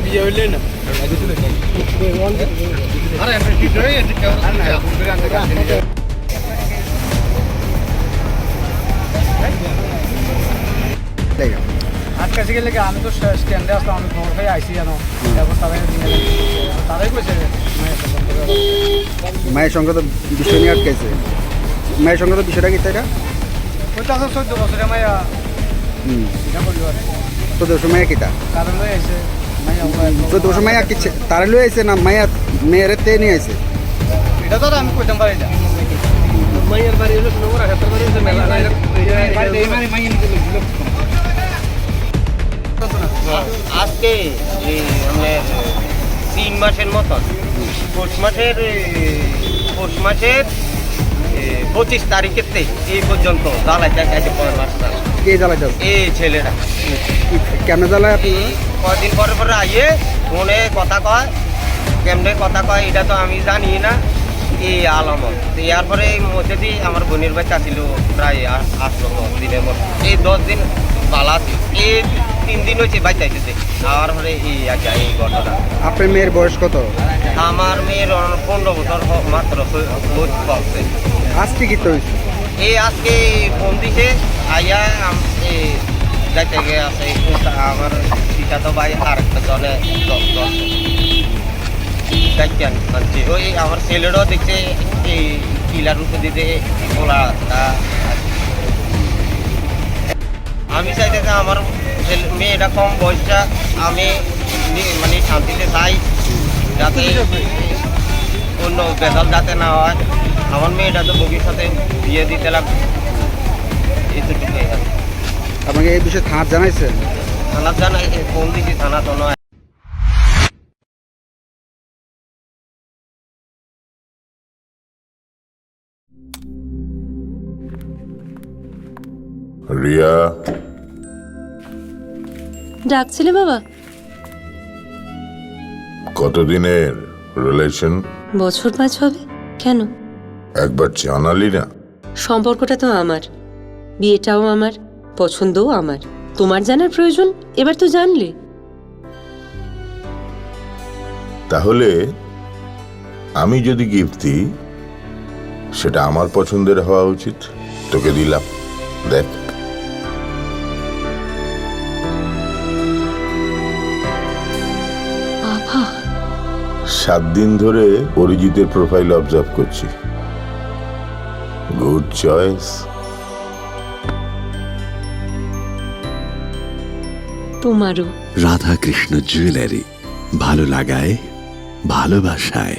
বিয়ে হইলে না আজকে আজকে লেগে আমি তো স্ট্যান্ডে আসলাম, আমি খবর পেয়ে আইসি জানো, তারপর তারাই কইছে মায়ের সঙ্গে তো বিষয় নিয়ে আটকাইছে। মায়ের সঙ্গে তো বিষয়টা কি তাইটা ওই তো 14 বছরে মাইয়া এটা পরিবার 14 মাইয়া কিতা কারণ লয়ে আইছে মাইয়া 14 মাইয়া কি তারা লয়ে আইছে না মাইয়া মেয়ের তে নিয়ে আইছে? এটা তো আমি কইতাম পারি না। মাইয়ার বাড়ি হলো সোনামুড়া, হাতের বাড়ি হচ্ছে মেলা আজকে আমাদের 3 মাসের মতন পৌষ মাসের 25 তারিখের থেকে এই পর্যন্ত জ্বালাই দেখাইছে পরের মাস কে জ্বালাইতে? এই ছেলেরা কেমনে জ্বালায় আপনি? কদিন পরে পরে আইয়ে ফোনে কথা কয়, কেমনে কথা কয় এটা তো আমি জানি না। এই আলামত এরপরে এই মধ্যে দিয়ে আমার বোনের বাচ্চা ছিল প্রায় আসলো 10 দিনের মতো। এই 10 দিন পালা এই 3 দিন হয়েছে বাচ্চা আইতেছে, আর পরে এই ঘটনা। আপনার মেয়ের বয়স কত? আমার মেয়ের 15 বছর মাত্র বলছে। আজকে কি তো হয়েছে? এই আজকে ফোন দিছে আইয়া যাইতে গিয়ে আছে আমার পিতা তো ভাই আর একটা জনে যাইতে আনছি। ওই আমার ছেলেরও দেখছে এই কিলার রূপে দিতে বলা। আমি চাইতেছি আমার মেয়েটা কম বয়সটা আমি মানে শান্তিতে চাই, যাতে অন্য বেদল যাতে না হয়। আমার মেয়েটা তো ভবিষ্যতে বিয়ে দিতে লাগবে, এতটুকুই আছে। আপনাকে এই বিষয়ে থানা জানাইছেন? থানা জানাই, ফোন দিছি, থানা তো নয়। রিয়া, ডাকছিলে বাবা? কতদিনের রিলেশন? বছর 5 হবে। কেন? একবার জানালি না? সম্পর্কটা তো আমার, বিয়েটাও আমার, পছন্দও আমার। তোমার জানার প্রয়োজন এবার তো জানলে। তাহলে আমি যদি গিফট দিই সেটা আমার পছন্দের হওয়া উচিত। তোকে দিলাম, দেখ। বাবা, 7 দিন ধরে অরিজিতের প্রোফাইল অবজার্ভ করছি। Good choice. তোমারও। রাধাকৃষ্ণ জুয়েলারি, ভালো লাগায় ভালোবাসায়।